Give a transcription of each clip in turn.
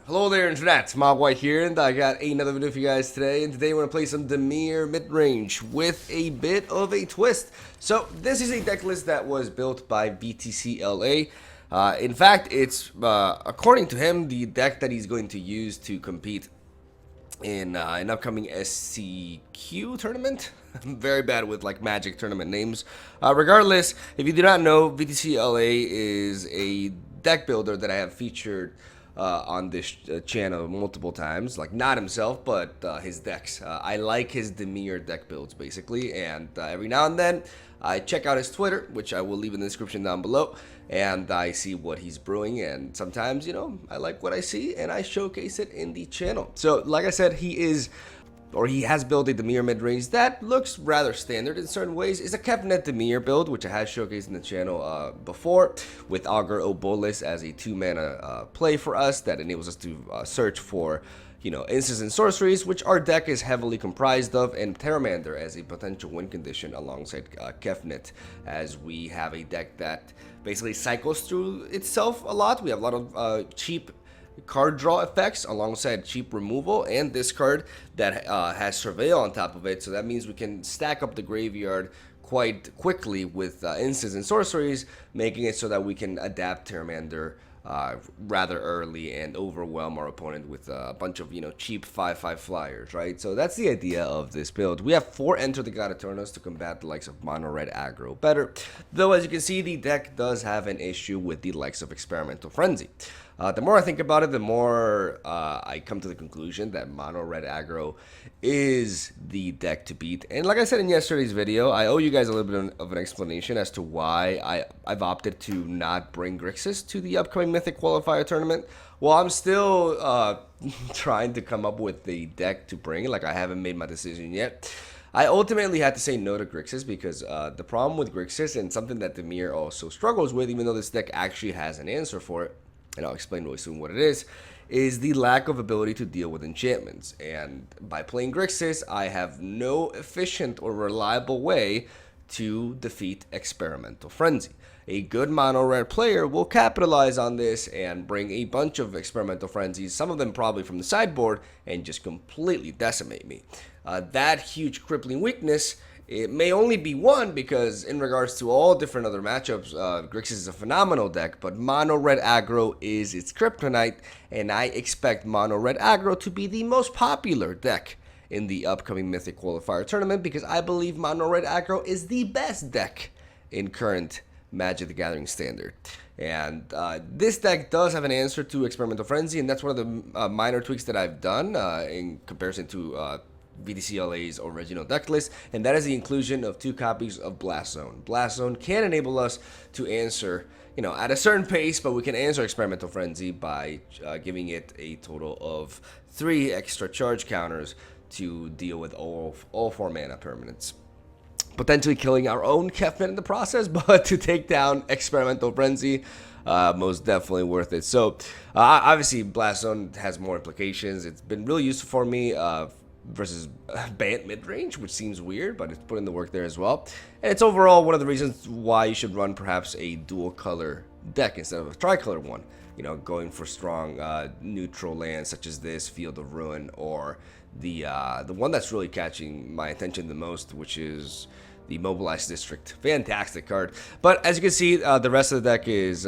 Hello there, Internet. MegaMogwai here, and I got another video for you guys today. And today we're gonna play some Dimir mid-range with a bit of a twist. So this is a deck list that was built by BTCLA. In fact, it's according to him the deck that he's going to use to compete in an upcoming SCQ tournament. I'm very bad with like Magic tournament names. Regardless, if you do not know, BTCLA is a deck builder that I have featured on this channel multiple times. Like, not himself, but his decks. I like his Dimir deck builds, basically, and every now and then I check out his Twitter, which I will leave in the description down below, and I see what he's brewing, and sometimes, you know, I like what I see, and I showcase it in the channel. So, like I said, he has built a Dimir mid-range that looks rather standard in certain ways. It's a Kefnet Dimir build, which I had showcased in the channel before, with Augur Obolis as a 2-mana play for us that enables us to search for, you know, instants and sorceries, which our deck is heavily comprised of, and Pteramander as a potential win condition alongside Kefnet, as we have a deck that basically cycles through itself a lot. We have a lot of cheap card draw effects alongside cheap removal and discard that has Surveil on top of it, so that means we can stack up the graveyard quite quickly with instants and sorceries, making it so that we can adapt Pteramander rather early and overwhelm our opponent with a bunch of, you know, cheap 5/5 flyers, right? So that's the idea of this build. We have 4 Enter the God Eternos to combat the likes of mono red aggro better, though as you can see the deck does have an issue with the likes of Experimental Frenzy. The more I think about it, the more I come to the conclusion that mono red aggro is the deck to beat. And like I said in yesterday's video, I owe you guys a little bit of an explanation as to why I've opted to not bring Grixis to the upcoming Mythic Qualifier tournament. Well, I'm still trying to come up with the deck to bring. Like, I haven't made my decision yet. I ultimately had to say no to Grixis because the problem with Grixis, and something that Dimir also struggles with, even though this deck actually has an answer for it, and I'll explain really soon what it is the lack of ability to deal with enchantments. And by playing Grixis, I have no efficient or reliable way to defeat Experimental Frenzy. A good mono red player will capitalize on this and bring a bunch of Experimental Frenzies, some of them probably from the sideboard, and just completely decimate me. That huge crippling weakness, it may only be one, because in regards to all different other matchups, Grixis is a phenomenal deck, but mono red aggro is its kryptonite, and I expect mono red aggro to be the most popular deck in the upcoming Mythic Qualifier tournament, because I believe mono red aggro is the best deck in current Magic the Gathering standard. And this deck does have an answer to Experimental Frenzy, and that's one of the minor tweaks that I've done in comparison to BTCLA's original deck list, and that is the inclusion of 2 copies of Blast Zone. Blast Zone can enable us to answer, you know, at a certain pace, but we can answer Experimental Frenzy by giving it a total of 3 extra charge counters to deal with all 4 mana permanents. Potentially killing our own Kefnet in the process, but to take down Experimental Frenzy, most definitely worth it. So, obviously, Blast Zone has more implications. It's been really useful for me versus Bant mid-range, which seems weird, but it's put in the work there as well. And it's overall one of the reasons why you should run perhaps a dual-color deck instead of a tricolor one. You know, going for strong neutral lands such as this, Field of Ruin, or the one that's really catching my attention the most, which is the Mobilized District. Fantastic card. But as you can see, the rest of the deck is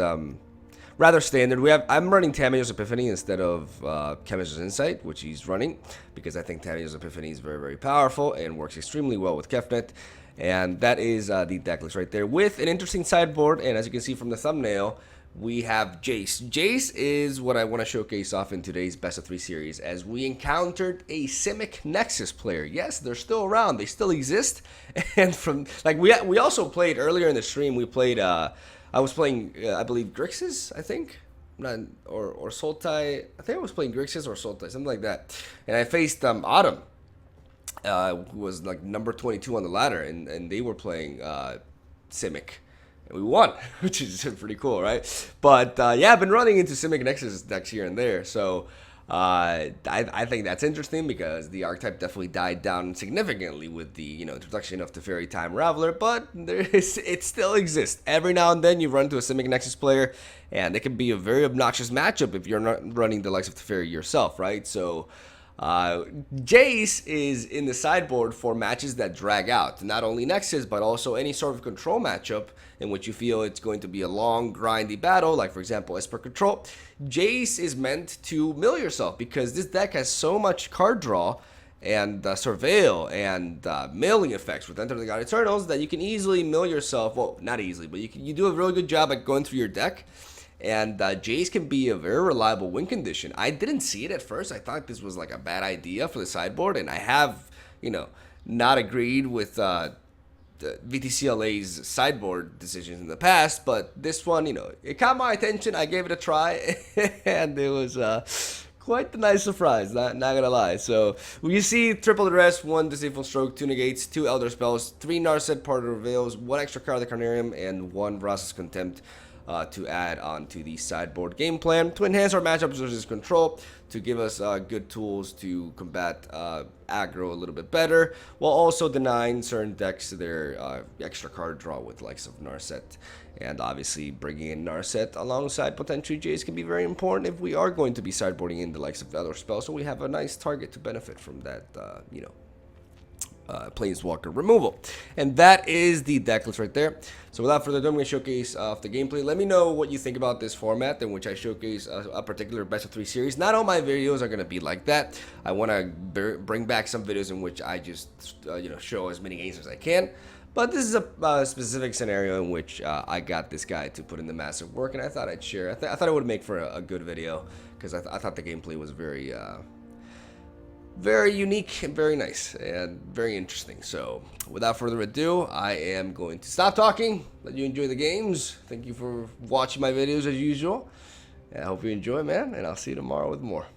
rather standard. I'm running Tamiyo's Epiphany instead of Chemist's Insight, which he's running, because I think Tamiyo's Epiphany is very, very powerful and works extremely well with Kefnet. And that is the deck list right there, with an interesting sideboard. And as you can see from the thumbnail, we have Jace. Jace is what I want to showcase off in today's Best of 3 series, as we encountered a Simic Nexus player. Yes, they're still around. They still exist. And from, like, we also played earlier in the stream, we played I was playing, I believe, Grixis, I think, or Sultai. I think I was playing Grixis or Sultai, something like that. And I faced Autumn, who was like number 22 on the ladder, and they were playing Simic. And we won, which is pretty cool, right? But yeah, I've been running into Simic Nexus decks here and there. So I think that's interesting because the archetype definitely died down significantly with the introduction of the Fairy Time Raveler, but it still exists. Every now and then you run into a Simic Nexus player, and it can be a very obnoxious matchup if you're not running the likes of the Fairy yourself, right? So Jace is in the sideboard for matches that drag out, not only Nexus, but also any sort of control matchup in which you feel it's going to be a long, grindy battle, like for example, Esper Control. Jace is meant to mill yourself because this deck has so much card draw and Surveil and milling effects with Enter the God Eternals that you can easily mill yourself. Well, not easily, but you do a really good job at going through your deck. And Jace can be a very reliable win condition. I didn't see it at first. I thought this was like a bad idea for the sideboard, and I have, not agreed with the VTCLA's sideboard decisions in the past, but this one, it caught my attention. I gave it a try, and it was quite a nice surprise, not gonna lie. So you see triple arrest, 1 Deceitful Stroke, 2 negates, 2 Elder Spells, 3 Narset, Part of Reveals, 1 extra card of the Carnarium, and 1 Vrasa's Contempt to add on to the sideboard game plan to enhance our matchups versus control, to give us good tools to combat aggro a little bit better, while also denying certain decks their extra card draw with the likes of Narset. And obviously bringing in Narset alongside potentially Jace can be very important if we are going to be sideboarding in the likes of Elder Spell, so we have a nice target to benefit from that, Planeswalker removal. And that is the deck list right there. So without further ado, I'm going to showcase the gameplay. Let me know what you think about this format in which I showcase a particular best of 3 series. Not all my videos are going to be like that. I want to bring back some videos in which I just show as many games as I can. But this is a specific scenario in which I got this guy to put in the massive work, and I thought I'd share. I thought it would make for a good video because I thought the gameplay was very unique and very nice and very interesting. So without further ado, I am going to stop talking, let you enjoy the games. Thank you for watching my videos as usual, and I hope you enjoy, man, and I'll see you tomorrow with more.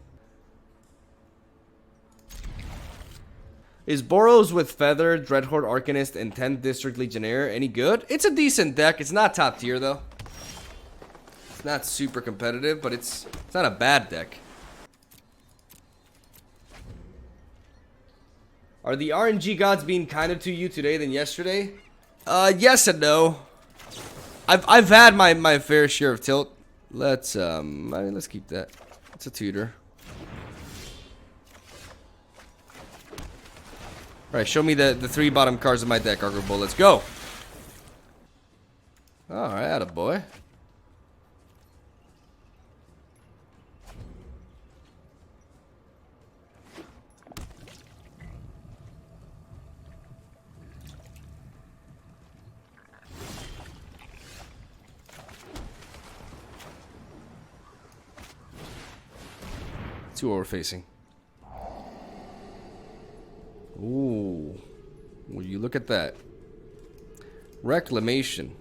Is Boros with Feather, Dreadhorde Arcanist, and 10th District Legionnaire any good? It's a decent deck. It's not top tier though. It's not super competitive, but it's not a bad deck. Are the RNG gods being kinder to you today than yesterday? Yes and no. I've had my fair share of tilt. Let's keep that. It's a tutor. Alright, show me the 3 bottom cards of my deck, Argo Bull. Let's go. Alright, attaboy. Two overfacing. Ooh. Will you look at that? Reclamation.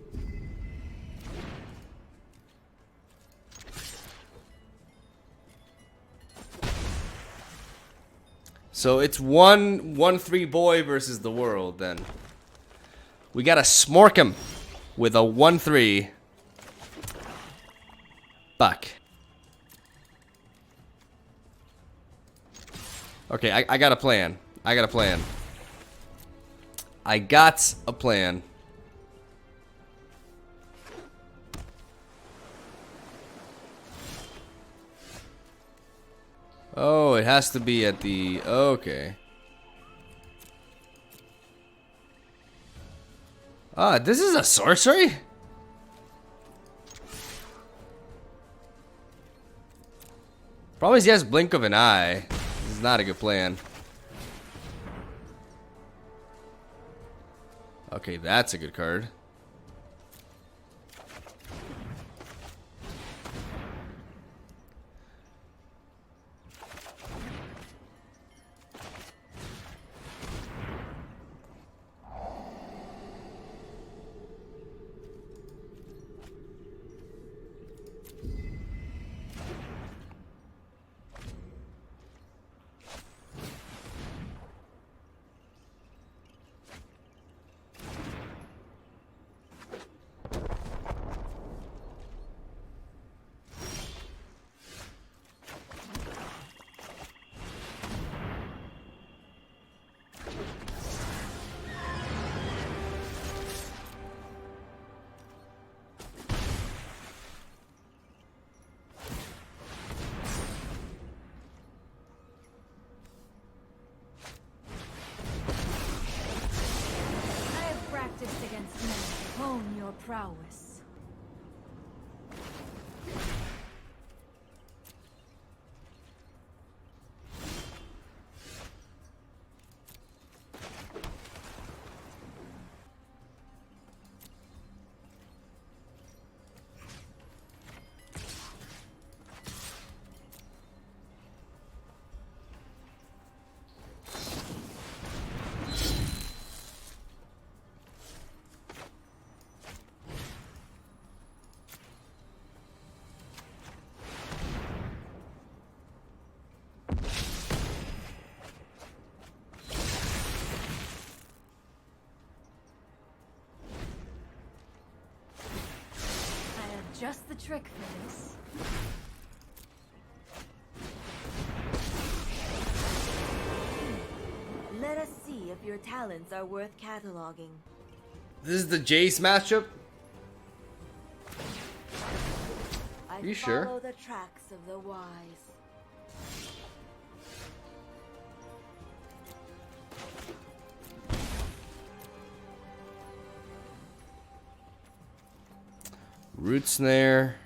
So it's 1-3 boy versus the world then. We gotta smork him with a 1-3 buck. Okay, I got a plan. I got a plan. Oh, it has to be at the... Okay. Ah, this is a sorcery? Probably he has Blink of an Eye. This is not a good plan. Okay, that's a good card. prowess. Just the trick for this. Let us see if your talents are worth cataloging. This is the Jace matchup? I you sure? follow the tracks of the wise. Root Snare.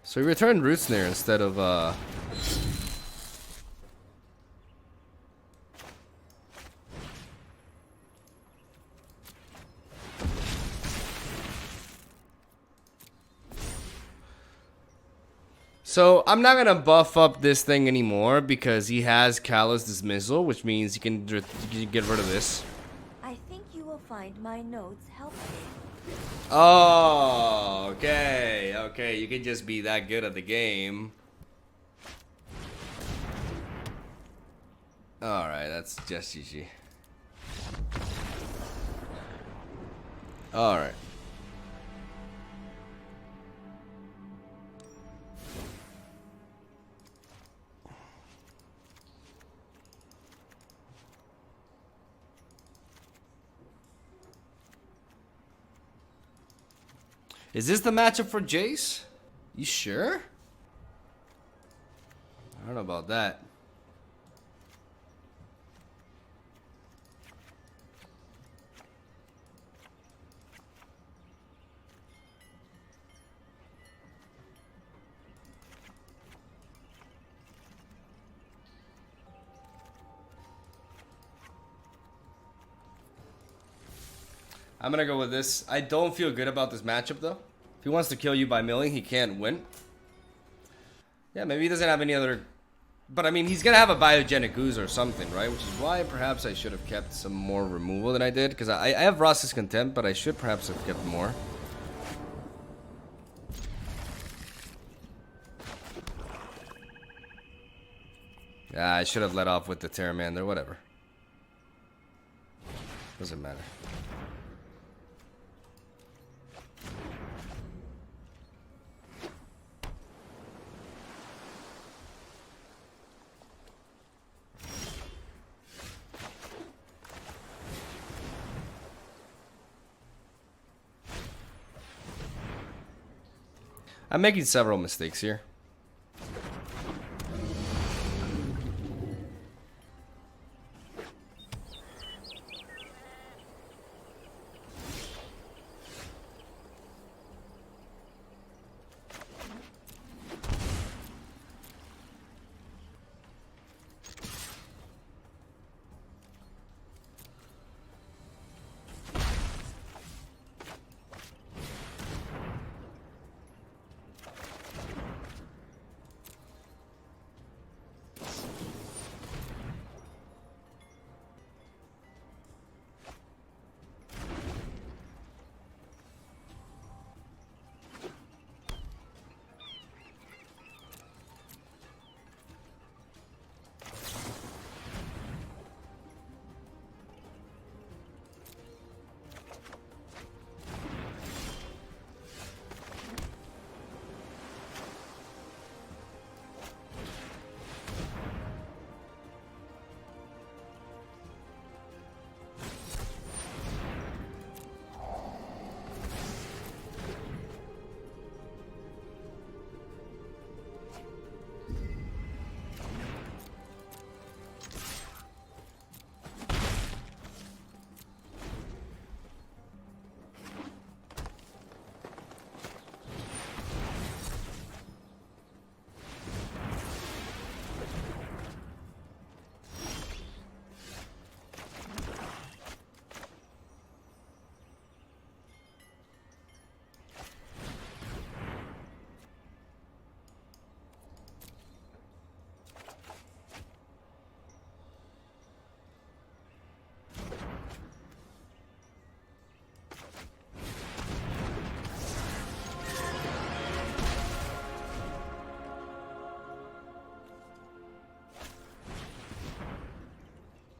So he returned Root Snare instead of So I'm not gonna buff up this thing anymore because he has Callous Dismissal, which means you can get rid of this. I think you will find my notes helpful. Oh, okay, okay. You can just be that good at the game. All right, that's just GG. All right. Is this the matchup for Jace? You sure? I don't know about that. I'm gonna go with this. I don't feel good about this matchup though. If he wants to kill you by milling, he can't win. Yeah, maybe he doesn't have any other... But I mean, he's gonna have a biogenic ooze or something, right? Which is why perhaps I should have kept some more removal than I did. Because I have Ross's Contempt, but I should perhaps have kept more. Yeah, I should have let off with the Terramander, whatever. Doesn't matter. I'm making several mistakes here.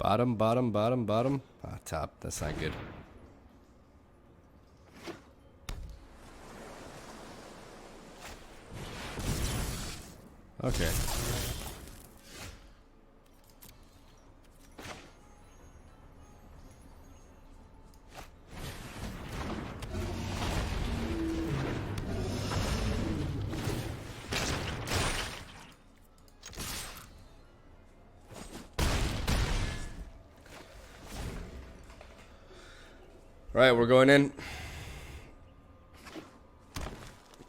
Bottom, bottom, bottom, bottom. Ah, top. That's not good. Okay. Right, we're going in.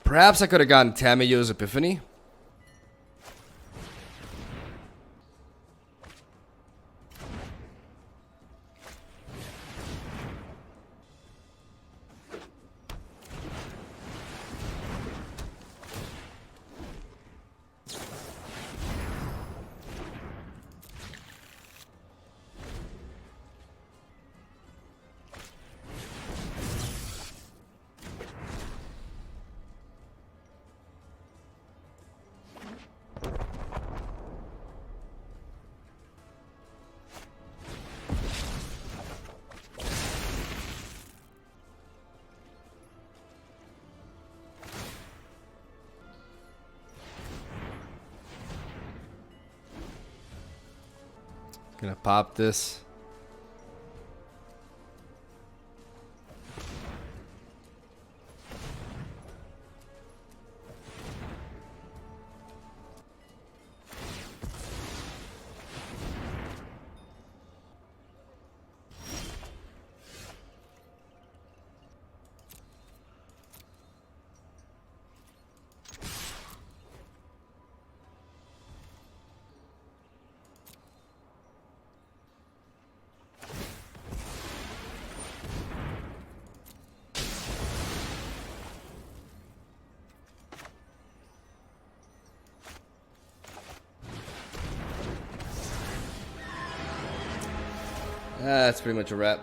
Perhaps I could have gotten Tamayo's Epiphany. Gonna pop this. That's pretty much a wrap.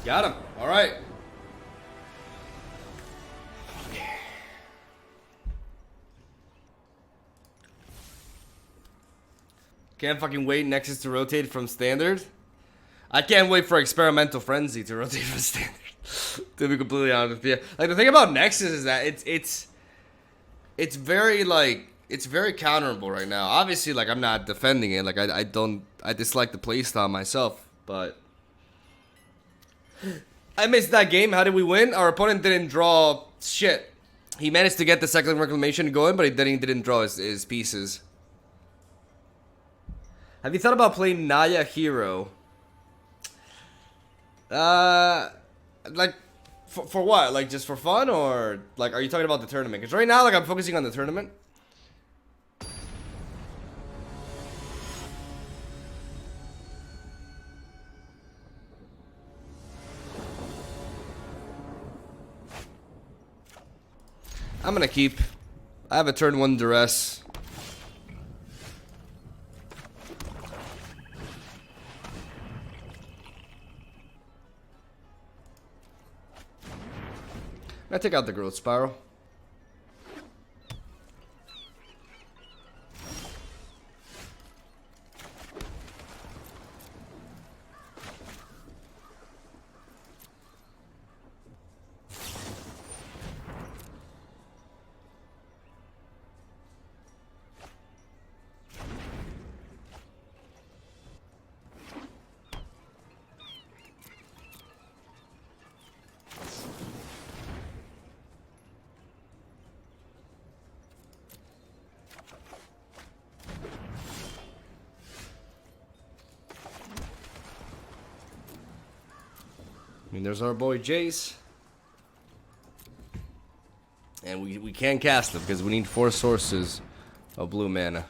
Got him. All right. Can't fucking wait Nexus to rotate from standard. I can't wait for Experimental Frenzy to rotate from standard. To be completely honest with you, like the thing about Nexus is that it's very like it's very counterable right now. Obviously, like I'm not defending it. Like I dislike the playstyle myself, but I missed that game. How did we win? Our opponent didn't draw shit. He managed to get the second reclamation going, but he didn't draw his pieces. Have you thought about playing Naya Hero? Like, for what? Like, just for fun? Or, like, are you talking about the tournament? Because right now, like, I'm focusing on the tournament. I'm gonna keep. I have a turn 1 duress. I take out the growth spiral. mean, there's our boy Jace. And we can't cast him because we need 4 sources of blue mana.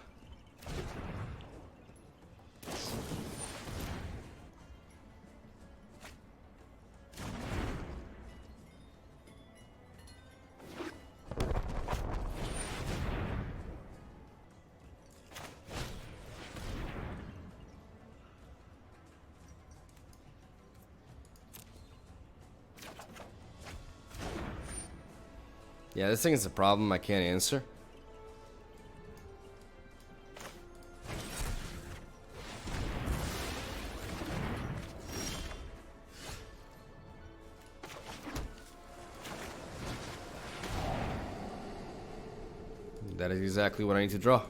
Yeah, this thing is a problem I can't answer. That is exactly what I need to draw.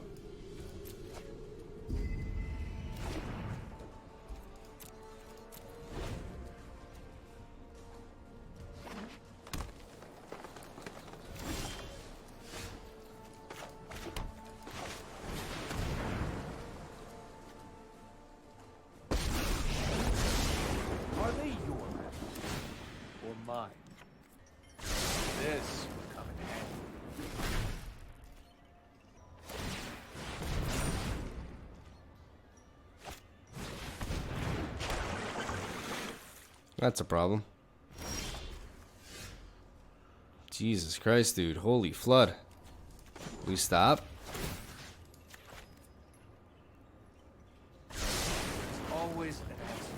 Are they your or mine? This would come in handy. That's a problem. Jesus Christ, dude. Holy flood. We stop? There's always an answer.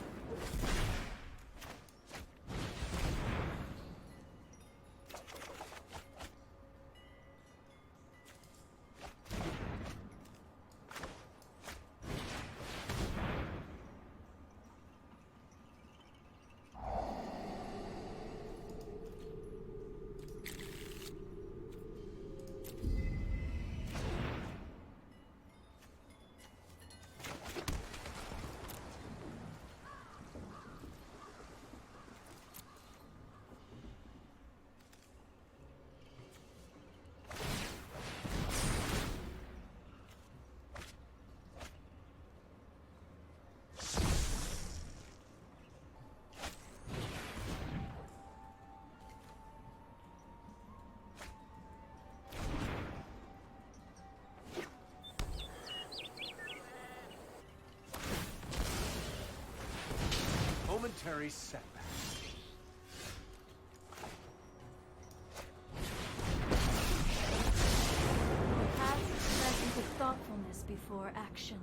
Momentary setback. Have presence of thoughtfulness before action.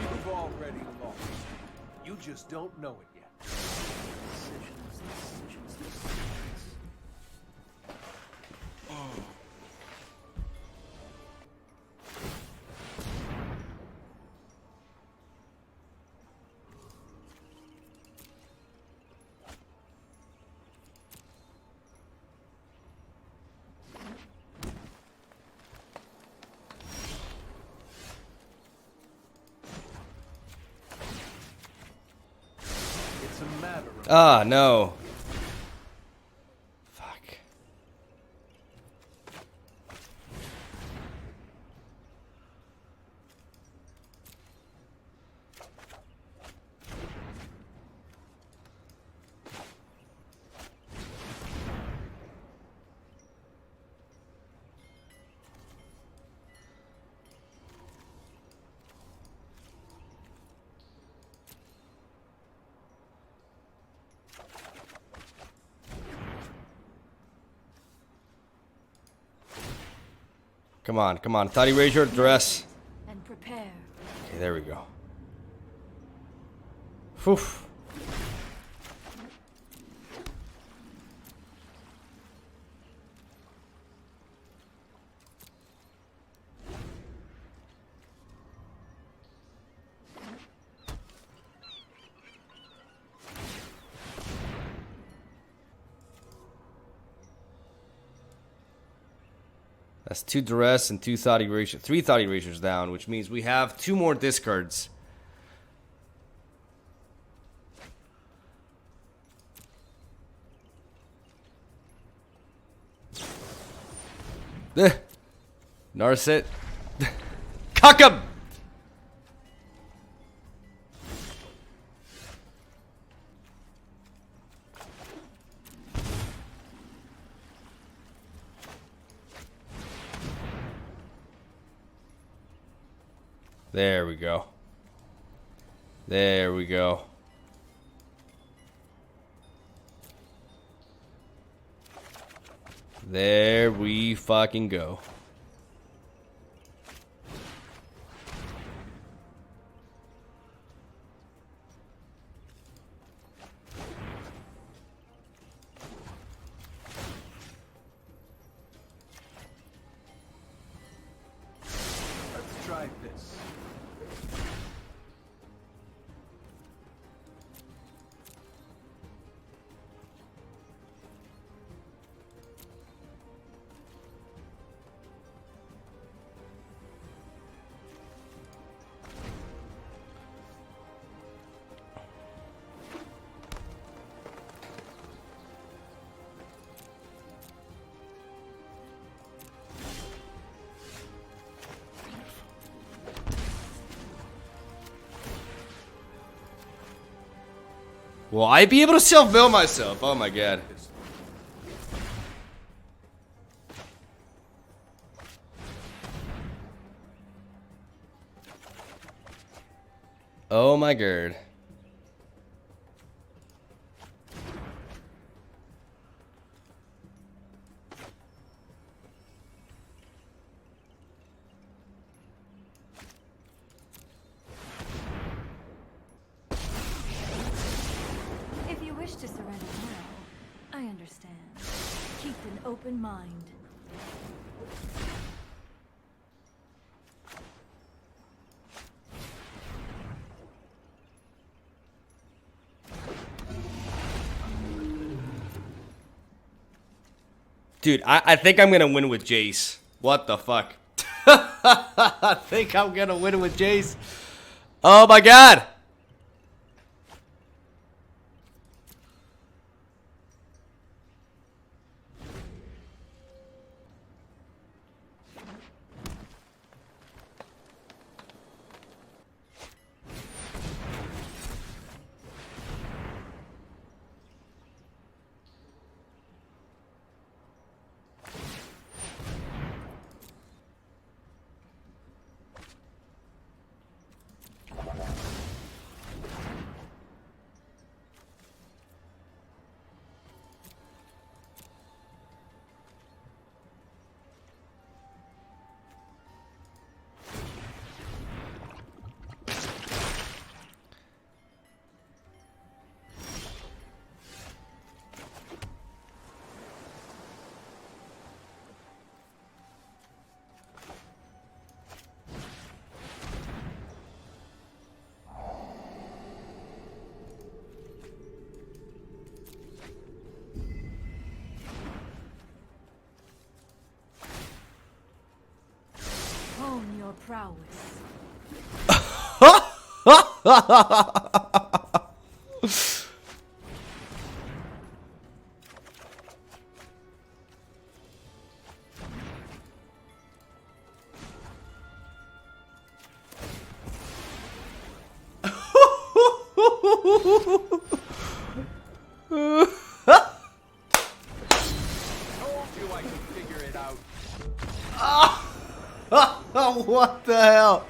You've already lost. You just don't know it yet. Decisions. It's a matter of Ah, no. Fuck. Come on, come on. Thought he raised your dress. And prepare. Okay, there we go. Whew. That's 2 duress and 2 thought erasure, 3 thought erasures down, which means we have 2 more discards. Narset. Cuck him! There we go. There we go. There we fucking go. Let's try this. Will I be able to self-mill myself? Oh my god. Oh my god. If you wish to surrender now, I understand. Keep an open mind. Dude, I think I'm gonna win with Jace. What the fuck? I think I'm gonna win with Jace. Oh my god! Hone your prowess. Told you I could figure it out. What the hell?